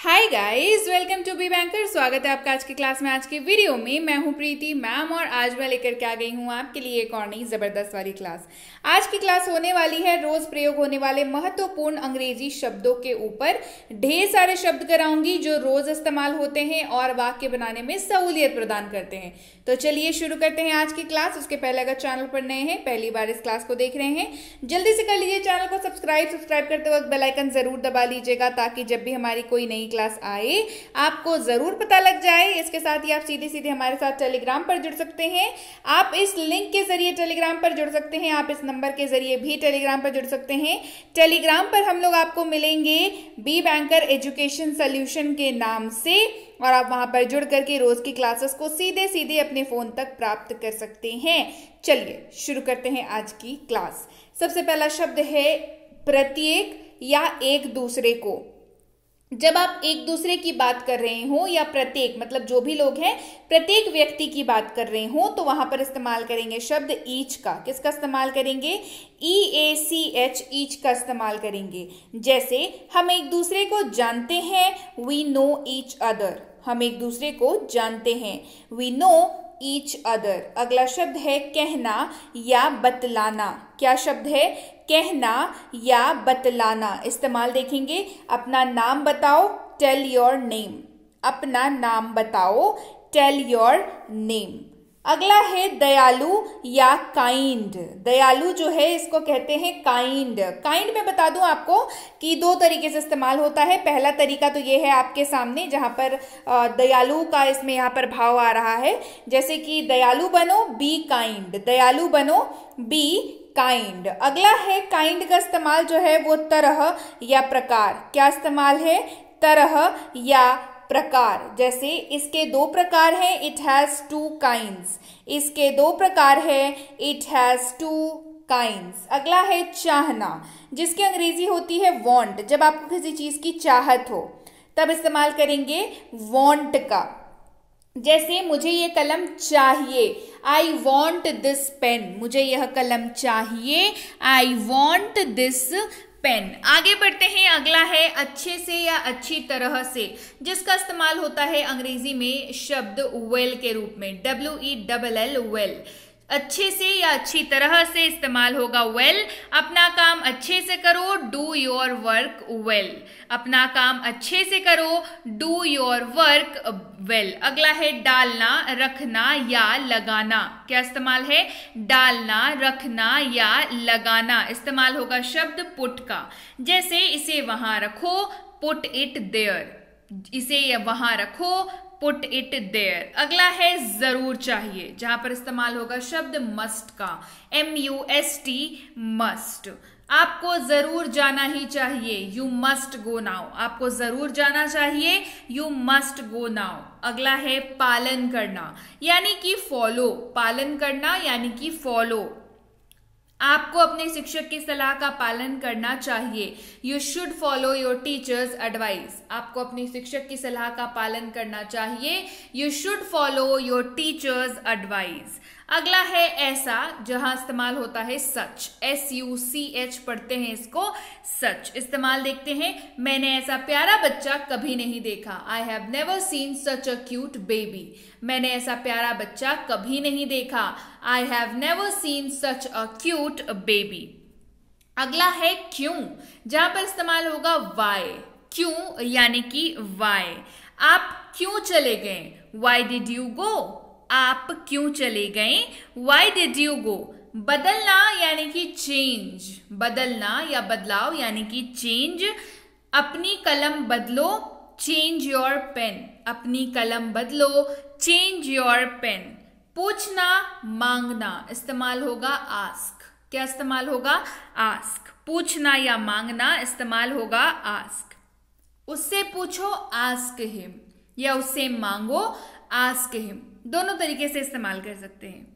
Hi guys, welcome to Be Banker. स्वागत है आपका आज की क्लास में। आज की वीडियो में मैं हूं प्रीति मैम और आज मैं लेकर के आ गई हूं आपके लिए एक और नई जबरदस्त वाली क्लास। आज की क्लास होने वाली है रोज प्रयोग होने वाले महत्वपूर्ण अंग्रेजी शब्दों के ऊपर। ढेर सारे शब्द कराऊंगी जो रोज इस्तेमाल होते हैं और वाक्य बनाने में सहूलियत प्रदान करते हैं। तो चलिए शुरू करते हैं आज की क्लास। उसके पहले अगर चैनल पर नए हैं, पहली बार इस क्लास को देख रहे हैं, जल्दी से कर लीजिए चैनल को सब्सक्राइब करते वक्त बेल आइकन जरूर दबा लीजिएगा ताकि जब भी हमारी कोई नई क्लास आए आपको जरूर पता लग जाए। इसके साथ ही आप सीधे सीधे हमारे साथ टेलीग्राम पर जुड़ सकते हैं। आप इस लिंक के जरिए टेलीग्राम पर जुड़ सकते हैं, आप इस नंबर के जरिए भी टेलीग्राम पर जुड़ सकते हैं। टेलीग्राम पर हम लोग आपको मिलेंगे बी बैंकर एजुकेशन सॉल्यूशन के नाम से और आप वहां पर जुड़ करके रोज की क्लासेस को सीधे सीधे अपने फोन तक प्राप्त कर सकते हैं। चलिए शुरू करते हैं आज की क्लास। सबसे पहला शब्द है प्रत्येक या एक दूसरे को। जब आप एक दूसरे की बात कर रहे हो या प्रत्येक मतलब जो भी लोग हैं प्रत्येक व्यक्ति की बात कर रहे हो तो वहां पर इस्तेमाल करेंगे शब्द ईच का। किसका इस्तेमाल करेंगे? EACH, ईच का इस्तेमाल करेंगे। जैसे हम एक दूसरे को जानते हैं, वी नो ईच अदर। हम एक दूसरे को जानते हैं, वी नो ईच अदर। अगला शब्द है कहना या बतलाना। क्या शब्द है? कहना या बतलाना। इस्तेमाल देखेंगे, अपना नाम बताओ, टेल योर नेम। अपना नाम बताओ, टेल योर नेम। अगला है दयालु या काइंड। दयालु जो है इसको कहते हैं काइंड। काइंड में बता दूं आपको कि दो तरीके से इस्तेमाल होता है। पहला तरीका तो ये है आपके सामने जहां पर दयालु का इसमें यहाँ पर भाव आ रहा है। जैसे कि दयालु बनो, बी काइंड। दयालु बनो, बी काइंड। अगला है काइंड का इस्तेमाल जो है वो तरह या प्रकार। क्या इस्तेमाल है? तरह या प्रकार। जैसे इसके दो प्रकार हैं, इट हैज टू काइंड्स। इसके दो प्रकार है, इट हैज टू काइंड्स। अगला है चाहना, जिसकी अंग्रेजी होती है वांट। जब आपको किसी चीज की चाहत हो तब इस्तेमाल करेंगे वांट का। जैसे मुझे ये कलम चाहिए, आई वॉन्ट दिस पेन। मुझे यह कलम चाहिए, आई वॉन्ट दिस पेन। आगे बढ़ते हैं। अगला है अच्छे से या अच्छी तरह से, जिसका इस्तेमाल होता है अंग्रेजी में शब्द वेल के रूप में, WELL, वेल। अच्छे से या अच्छी तरह से इस्तेमाल होगा वेल। अपना काम अच्छे से करो, डू योर वर्क वेल। अपना काम अच्छे से करो, डू योर वर्क वेल। अगला है डालना, रखना या लगाना। क्या इस्तेमाल है? डालना, रखना या लगाना। इस्तेमाल होगा शब्द पुट का। जैसे इसे वहां रखो, पुट इट देयर। इसे वहां रखो, पुट इट देयर। अगला है जरूर चाहिए, जहां पर इस्तेमाल होगा शब्द मस्ट का, MUST, मस्ट। आपको जरूर जाना ही चाहिए, यू मस्ट गो नाउ। आपको जरूर जाना चाहिए, यू मस्ट गो नाउ। अगला है पालन करना यानी कि फॉलो। पालन करना यानी कि फॉलो। आपको अपने शिक्षक की सलाह का पालन करना चाहिए, you should follow your teachers advice. आपको अपने शिक्षक की सलाह का पालन करना चाहिए, you should follow your teachers advice. अगला है ऐसा, जहां इस्तेमाल होता है सच, SUCH पढ़ते हैं इसको, सच। इस्तेमाल देखते हैं, मैंने ऐसा प्यारा बच्चा कभी नहीं देखा, I have never seen such a cute baby. मैंने ऐसा प्यारा बच्चा कभी नहीं देखा, I have never seen such a cute baby. अगला है क्यों, जहां पर इस्तेमाल होगा वाई। क्यों यानी कि वाई। आप क्यों चले गए? Why did you go. आप क्यों चले गए? Why did you go. बदलना यानी कि चेंज। बदलना या बदलाव यानी कि चेंज। अपनी कलम बदलो, चेंज योर पेन। अपनी कलम बदलो, चेंज योर पेन। पूछना, मांगना। इस्तेमाल होगा आस्क। क्या इस्तेमाल होगा? आस्क। पूछना या मांगना इस्तेमाल होगा आस्क। उससे पूछो, आस्क हिम, या उससे मांगो, आस्क हिम। दोनों तरीके से इस्तेमाल कर सकते हैं।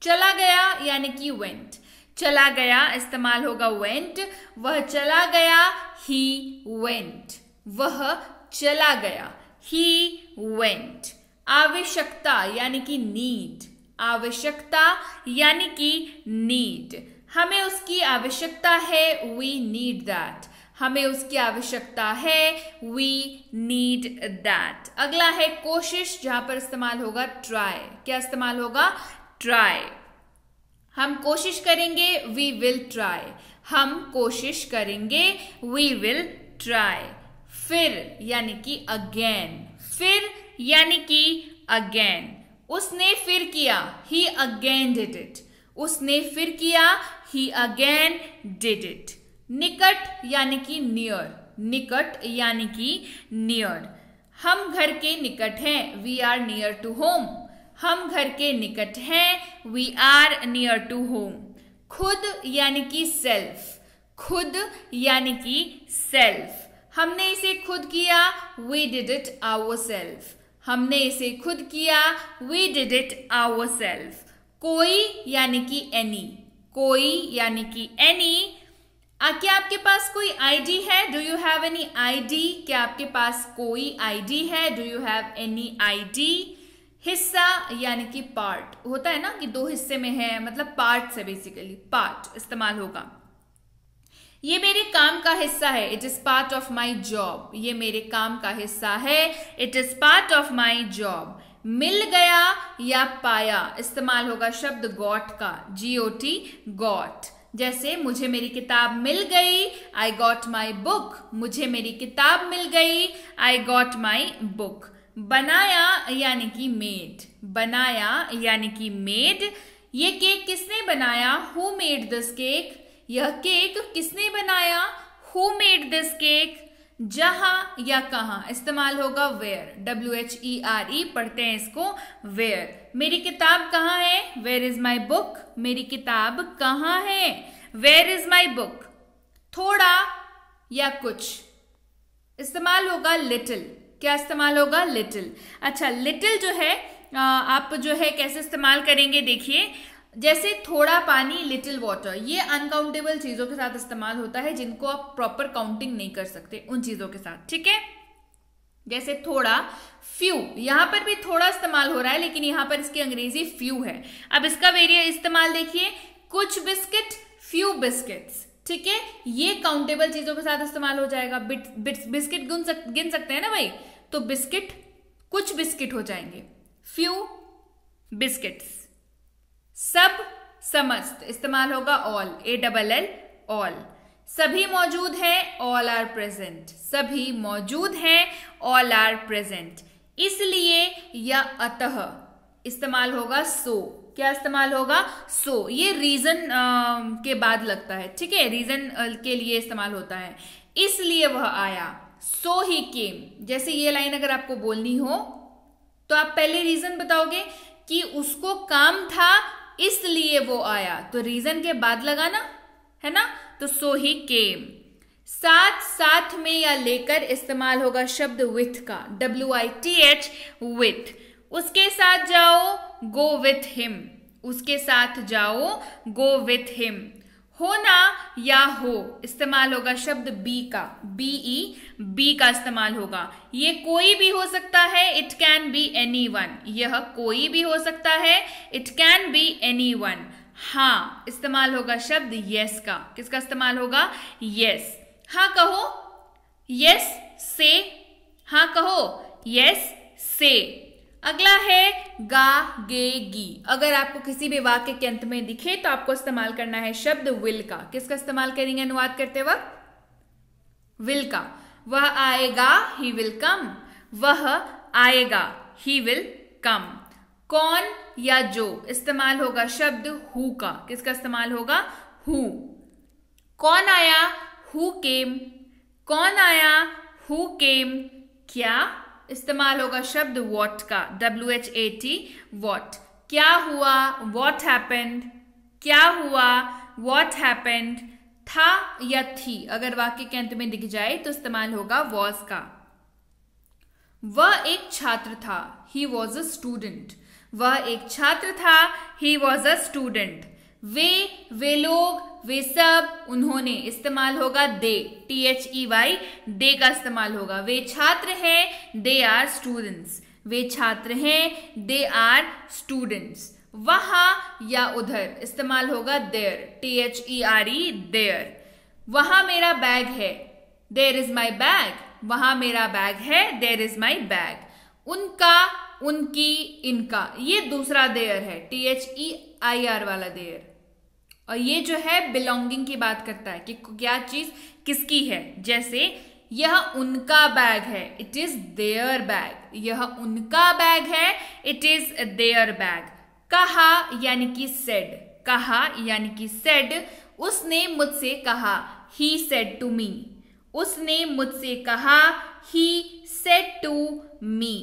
चला गया यानी कि वेंट। चला गया इस्तेमाल होगा वेंट। वह चला गया, ही वेंट। वह चला गया, ही वेंट। आवश्यकता यानी कि नीड। आवश्यकता यानी कि नीड। हमें उसकी आवश्यकता है, वी नीड दैट। हमें उसकी आवश्यकता है, वी नीड रीड दैट। अगला है कोशिश, जहां पर इस्तेमाल होगा ट्राई। क्या इस्तेमाल होगा? ट्राई। हम कोशिश करेंगे, वी विल ट्राई। हम कोशिश करेंगे, वी विल ट्राई। फिर यानी कि अगेन। फिर यानी कि अगेन। उसने फिर किया, ही अगेन डिड इट। उसने फिर किया, ही अगेन डिड इट। निकट यानी कि नियर। निकट यानी कि नियर। हम घर के निकट हैं, we are near to home. हम घर के निकट हैं, we are near to home. खुद यानी कि सेल्फ। खुद यानी कि सेल्फ। हमने इसे खुद किया, वी डिड इट आवरसेल्फ। हमने इसे खुद किया, वी डिड इट आवरसेल्फ। कोई यानी कि एनी। कोई यानी कि एनी। क्या आपके पास कोई आईडी है? Do you have any ID? क्या आपके पास कोई आईडी है? Do you have any ID? हिस्सा यानी कि पार्ट। होता है ना कि दो हिस्से में है, मतलब पार्ट है, बेसिकली पार्ट इस्तेमाल होगा। ये मेरे काम का हिस्सा है, it is part of my job. ये मेरे काम का हिस्सा है, it is part of my job. मिल गया या पाया, इस्तेमाल होगा शब्द गॉट का, GOT, गॉट। जैसे मुझे मेरी किताब मिल गई, आई गॉट माई बुक। मुझे मेरी किताब मिल गई, आई गॉट माई बुक। बनाया यानी कि मेड। बनाया यानी कि मेड। ये केक किसने बनाया? Who made this cake? यह केक किसने बनाया? Who made this cake? जहां या कहां, इस्तेमाल होगा वेयर। WHERE पढ़ते हैं इसको, वेयर। मेरी किताब कहां है? Where is my book? मेरी किताब कहां है? Where is my book. थोड़ा या कुछ, इस्तेमाल होगा लिटिल। क्या इस्तेमाल होगा? लिटिल। अच्छा, लिटिल जो है आप जो है कैसे इस्तेमाल करेंगे, देखिए। जैसे थोड़ा पानी, लिटिल वाटर, ये अनकाउंटेबल चीजों के साथ इस्तेमाल होता है जिनको आप प्रॉपर काउंटिंग नहीं कर सकते, उन चीजों के साथ, ठीक है। जैसे थोड़ा, फ्यू, यहां पर भी थोड़ा इस्तेमाल हो रहा है, लेकिन यहां पर इसकी अंग्रेजी फ्यू है। अब इसका वेरिएंट इस्तेमाल देखिए, कुछ बिस्किट, फ्यू बिस्किट्स, ठीक है। ये काउंटेबल चीजों के साथ इस्तेमाल हो जाएगा। बिस्किट गिन सकते हैं ना भाई, तो बिस्किट, कुछ बिस्किट हो जाएंगे, फ्यू बिस्किट्स। सब, समस्त, इस्तेमाल होगा ऑल, ALL, ऑल। सभी मौजूद हैं, ऑल आर प्रेजेंट। सभी मौजूद हैं, ऑल आर प्रेजेंट। इसलिए या अतः, इस्तेमाल होगा सो। क्या इस्तेमाल होगा? सो। ये रीजन के बाद लगता है, ठीक है, रीजन के लिए इस्तेमाल होता है। इसलिए वह आया, सो ही केम। जैसे ये लाइन अगर आपको बोलनी हो तो आप पहले रीजन बताओगे कि उसको काम था इसलिए वो आया, तो रीजन के बाद लगाना है ना, तो सो ही केम। साथ, साथ में या लेकर, इस्तेमाल होगा शब्द विथ का, WITH, विथ। उसके साथ जाओ, गो विथ हिम। उसके साथ जाओ, गो विथ हिम। होना या हो, इस्तेमाल होगा शब्द बी का, BE, बी का इस्तेमाल होगा। ये कोई भी हो सकता है, इट कैन बी एनीवन। यह कोई भी हो सकता है, इट कैन बी एनीवन। हाँ, इस्तेमाल होगा शब्द यस का। किसका इस्तेमाल होगा? यस। हाँ कहो, यस से। हाँ कहो, यस से। अगला है गा, गे, गी। अगर आपको किसी भी वाक्य के अंत में दिखे तो आपको इस्तेमाल करना है शब्द विल का। किसका इस्तेमाल करेंगे अनुवाद करते वक्त? विल का। वह आएगा, ही विल कम। वह आएगा, ही विल कम। कौन या जो, इस्तेमाल होगा शब्द हु का। किसका इस्तेमाल होगा? हु। कौन आया? Who came. कौन आया? Who came. क्या, इस्तेमाल होगा शब्द वॉट का, WHAT, वॉट। क्या हुआ? What happened. क्या हुआ? What happened. था या थी, अगर वाक्य के अंत में दिख जाए तो इस्तेमाल होगा वॉज का। वह एक छात्र था, ही वॉज अ स्टूडेंट। वह एक छात्र था, ही वॉज अ स्टूडेंट। वे लोग, वे सब, उन्होंने, इस्तेमाल होगा दे, THEY, दे का इस्तेमाल होगा। वे छात्र हैं, दे आर स्टूडेंट्स। वे छात्र हैं, दे आर स्टूडेंट्स। वहां या उधर, इस्तेमाल होगा देयर, THERE, देयर। वहां मेरा बैग है, देयर इज माई बैग। वहां मेरा बैग है, देयर इज माई बैग। उनका, उनकी, इनका, ये दूसरा देयर है, THEIR वाला देयर। और ये जो है बिलोंगिंग की बात करता है कि क्या चीज किसकी है। जैसे यह उनका बैग है, इट इज देयर बैग। यह उनका बैग है, इट इज देयर बैग। कहा यानी कि सेड, कहा यानी कि सेड। उसने मुझसे कहा, ही सेड टू मी। उसने मुझसे कहा, ही सेड टू मी।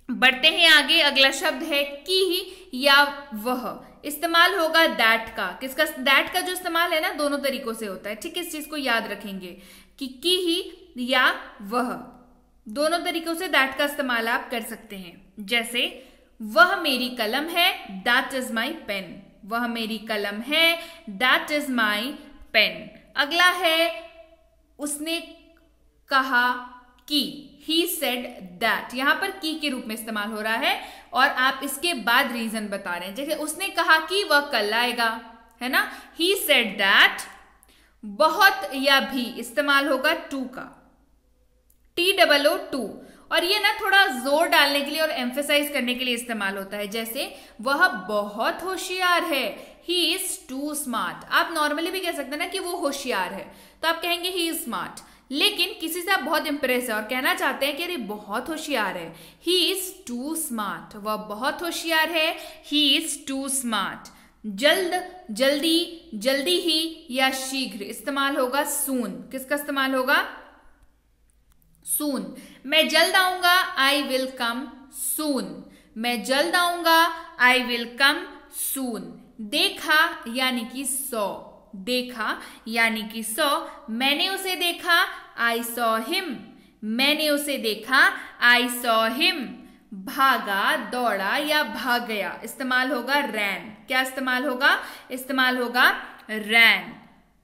बढ़ते हैं आगे, अगला शब्द है की या वह। इस्तेमाल होगा दैट का। किसका? दैट का जो इस्तेमाल है ना, दोनों तरीकों से होता है, ठीक है। इस चीज को याद रखेंगे कि की ही या वह, दोनों तरीकों से दैट का इस्तेमाल आप कर सकते हैं। जैसे वह मेरी कलम है, दैट इज माई पेन। वह मेरी कलम है, दैट इज माई पेन। अगला है उसने कहा कि, ही सेड दैट। यहां पर की के रूप में इस्तेमाल हो रहा है और आप इसके बाद रीजन बता रहे हैं। जैसे उसने कहा कि वह कल आएगा, है ना। He said that. बहुत या भी इस्तेमाल होगा टू का, TOO। और ये ना थोड़ा जोर डालने के लिए और एम्फेसाइज करने के लिए इस्तेमाल होता है। जैसे वह बहुत होशियार है, ही इज टू स्मार्ट। आप नॉर्मली भी कह सकते हैं ना कि वो होशियार है, तो आप कहेंगे ही इज स्मार्ट। लेकिन किसी से आप बहुत इंप्रेस है और कहना चाहते हैं कि अरे बहुत होशियार है, ही इज टू स्मार्ट। वह बहुत होशियार है, ही इज टू स्मार्ट। जल्द, जल्दी, जल्दी ही या शीघ्र इस्तेमाल होगा सून। किसका इस्तेमाल होगा? सून। मैं जल्द आऊंगा, आई विल कम सून। मैं जल्द आऊंगा, आई विल कम सून। देखा यानी कि सौ, देखा यानी कि सौ। मैंने उसे देखा, आई सॉ हिम। मैंने उसे देखा, आई सॉ हिम। भागा, दौड़ा या भाग गया इस्तेमाल होगा रैन। क्या इस्तेमाल होगा? इस्तेमाल होगा रैन।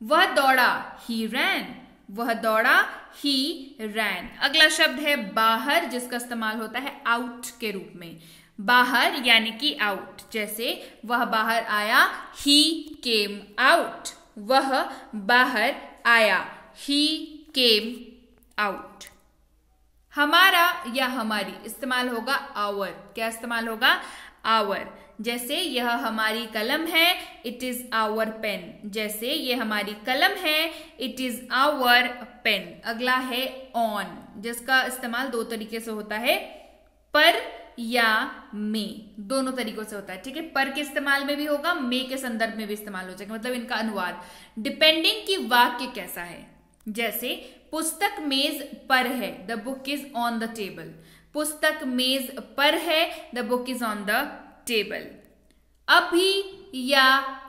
वह दौड़ा, ही रैन। वह दौड़ा, ही रैन। अगला शब्द है बाहर, जिसका इस्तेमाल होता है आउट के रूप में। बाहर यानी कि आउट। जैसे वह बाहर आया, ही केम आउट। वह बाहर आया, ही केम आउट। हमारा या हमारी इस्तेमाल होगा आवर। क्या इस्तेमाल होगा? आवर। जैसे यह हमारी कलम है, इट इज आवर पेन। जैसे ये हमारी कलम है, इट इज आवर पेन। अगला है ऑन, जिसका इस्तेमाल दो तरीके से होता है, पर या में, दोनों तरीकों से होता है, ठीक है। पर के इस्तेमाल में भी होगा, में के संदर्भ में भी इस्तेमाल हो जाएगा, मतलब इनका अनुवाद डिपेंडिंग कि वाक्य कैसा है। जैसे पुस्तक मेज पर है, the book is on the table. पुस्तक मेज पर है, the book is on the table. अभी या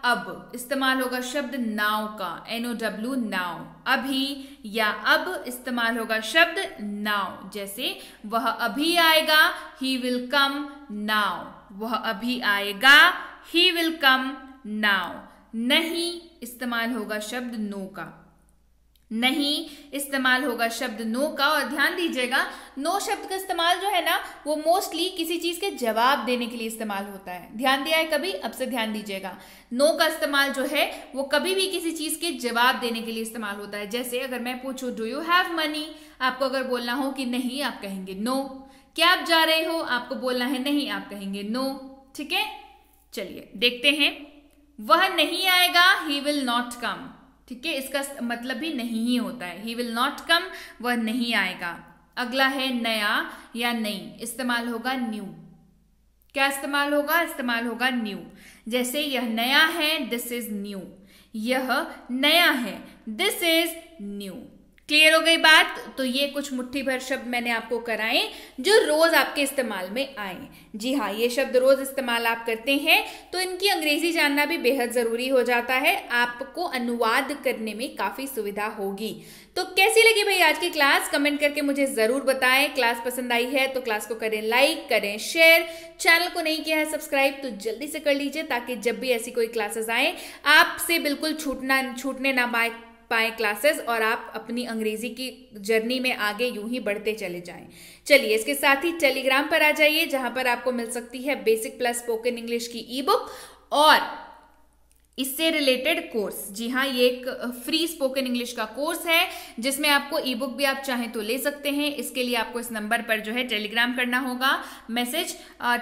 अब इस्तेमाल होगा शब्द नाउ का, NOW नाउ। अभी या अब इस्तेमाल होगा शब्द नाउ। जैसे वह अभी आएगा, ही विल कम नाउ। वह अभी आएगा, ही विल कम नाउ। नहीं इस्तेमाल होगा शब्द नो का। नहीं इस्तेमाल होगा शब्द नो का। और ध्यान दीजिएगा, नो शब्द का इस्तेमाल जो है ना, वो मोस्टली किसी चीज के जवाब देने के लिए इस्तेमाल होता है। ध्यान दिया है कभी? अब से ध्यान दीजिएगा, नो का इस्तेमाल जो है वो कभी भी किसी चीज के जवाब देने के लिए इस्तेमाल होता है। जैसे अगर मैं पूछूं डू यू हैव मनी, आपको अगर बोलना हो कि नहीं, आप कहेंगे नो। क्या आप जा रहे हो, आपको बोलना है नहीं, आप कहेंगे नो, ठीक है। चलिए देखते हैं, वह नहीं आएगा, ही विल नॉट कम, ठीक है। इसका मतलब भी नहीं ही होता है, ही विल नॉट कम, वह नहीं आएगा। अगला है नया या नई, इस्तेमाल होगा न्यू। क्या इस्तेमाल होगा? इस्तेमाल होगा न्यू। जैसे यह नया है, दिस इज न्यू। यह नया है, दिस इज न्यू। क्लियर हो गई बात? तो ये कुछ मुट्ठी भर शब्द मैंने आपको कराए जो रोज आपके इस्तेमाल में आए। जी हाँ, ये शब्द रोज इस्तेमाल आप करते हैं तो इनकी अंग्रेजी जानना भी बेहद जरूरी हो जाता है, आपको अनुवाद करने में काफी सुविधा होगी। तो कैसी लगी भाई आज की क्लास? कमेंट करके मुझे जरूर बताएं। क्लास पसंद आई है तो क्लास को करें लाइक, करें शेयर। चैनल को नहीं किया है सब्सक्राइब तो जल्दी से कर लीजिए, ताकि जब भी ऐसी कोई क्लासेस आए आपसे बिल्कुल छूटने ना पाए क्लासेस, और आप अपनी अंग्रेजी की जर्नी में आगे यूं ही बढ़ते चले जाएं। चलिए, इसके साथ ही टेलीग्राम पर आ जाइए, जहां पर आपको मिल सकती है बेसिक प्लस स्पोकन इंग्लिश की ई बुक, और इससे रिलेटेड कोर्स। जी हाँ, ये एक फ्री स्पोकन इंग्लिश का कोर्स है जिसमें आपको ई बुक भी आप चाहें तो ले सकते हैं। इसके लिए आपको इस नंबर पर जो है टेलीग्राम करना होगा,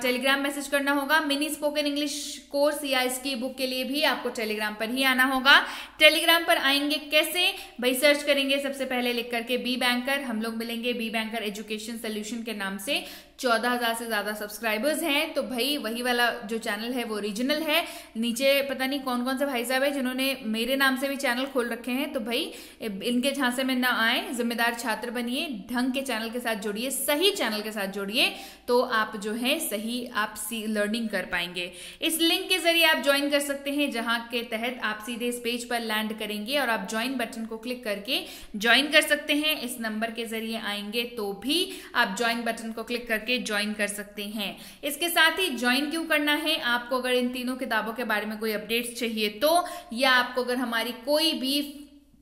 टेलीग्राम मैसेज करना होगा। मिनी स्पोकन इंग्लिश कोर्स या इसकी बुक के लिए भी आपको टेलीग्राम पर ही आना होगा। टेलीग्राम पर आएंगे कैसे भाई? सर्च करेंगे सबसे पहले लिख करके बी बैंकर, हम लोग मिलेंगे बी बैंकर एजुकेशन सोल्यूशन के नाम से। 14,000 से ज्यादा सब्सक्राइबर्स हैं, तो भाई वही वाला जो चैनल है वो ओरिजिनल है। नीचे पता नहीं कौन कौन से भाई साहब है जिन्होंने मेरे नाम से भी चैनल खोल रखे हैं, तो भाई इनके झांसे में ना आए, जिम्मेदार छात्र बनिए, ढंग के चैनल के साथ जुड़िए, सही चैनल के साथ जुड़िए, तो आप जो है सही आप लर्निंग कर पाएंगे। इस लिंक के जरिए आप ज्वाइन कर सकते हैं, जहां के तहत आप सीधे इस पेज पर लैंड करेंगे और आप ज्वाइन बटन को क्लिक करके ज्वाइन कर सकते हैं। इस नंबर के जरिए आएंगे तो भी आप ज्वाइन बटन को क्लिक करके ज्वाइन कर सकते हैं। इसके साथ ही ज्वाइन क्यों करना है? आपको अगर इन तीनों किताबों के बारे में कोई अपडेट्स चाहिए तो, या आपको अगर हमारी कोई भी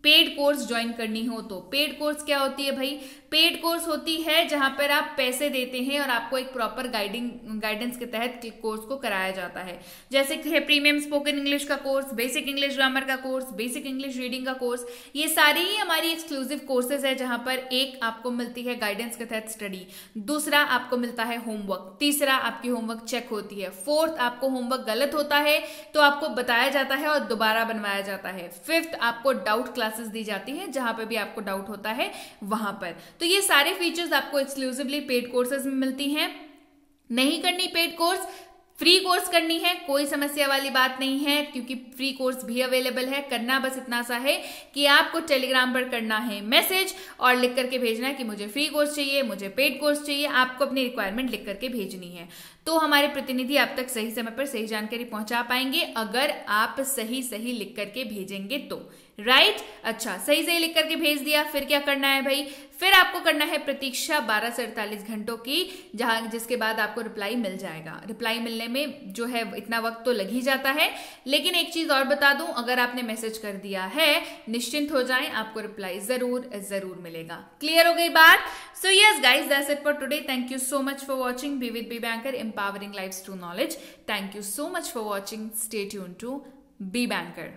पेड कोर्स ज्वाइन करनी हो तो। पेड कोर्स क्या होती है भाई? पेड कोर्स होती है जहां पर आप पैसे देते हैं और आपको एक प्रॉपर गाइडेंस के तहत कोर्स को कराया जाता है। जैसे कि प्रीमियम स्पोकन इंग्लिश का कोर्स, बेसिक इंग्लिश ग्रामर का कोर्स, बेसिक इंग्लिश रीडिंग का कोर्स, ये सारी ही हमारी एक्सक्लूसिव कोर्सेज है जहां पर एक आपको मिलती है गाइडेंस के तहत स्टडी, दूसरा आपको मिलता है होमवर्क, तीसरा आपकी होमवर्क चेक होती है, फोर्थ आपको होमवर्क गलत होता है तो आपको बताया जाता है और दोबारा बनवाया जाता है, फिफ्थ आपको डाउट क्लासेस दी जाती है, जहां पर भी आपको डाउट होता है वहां पर। तो ये सारे फीचर्स आपको एक्सक्लूसिवली पेड कोर्सेज में मिलती हैं। नहीं करनी पेड कोर्स, फ्री कोर्स करनी है, कोई समस्या वाली बात नहीं है, क्योंकि फ्री कोर्स भी अवेलेबल है। करना बस इतना सा है कि आपको टेलीग्राम पर करना है मैसेज और लिख करके भेजना है कि मुझे फ्री कोर्स चाहिए, मुझे पेड कोर्स चाहिए। आपको अपनी रिक्वायरमेंट लिख करके भेजनी है, तो हमारे प्रतिनिधि आप तक सही समय पर सही जानकारी पहुंचा पाएंगे, अगर आप सही सही लिख करके भेजेंगे तो। राइट? अच्छा, सही सही लिख करके भेज दिया, फिर क्या करना है भाई? फिर आपको करना है प्रतीक्षा 12 से 48 घंटों की, जिसके बाद आपको रिप्लाई मिल जाएगा। रिप्लाई मिलने में जो है इतना वक्त तो लग ही जाता है, लेकिन एक चीज और बता दूं, अगर आपने मैसेज कर दिया है, निश्चिंत हो जाएं, आपको रिप्लाई जरूर मिलेगा। क्लियर हो गई बात? So yes guys, that's it for today. Thank you so much for watching be with Be Banker, empowering lives through knowledge. Thank you so much for watching. Stay tuned to Be Banker.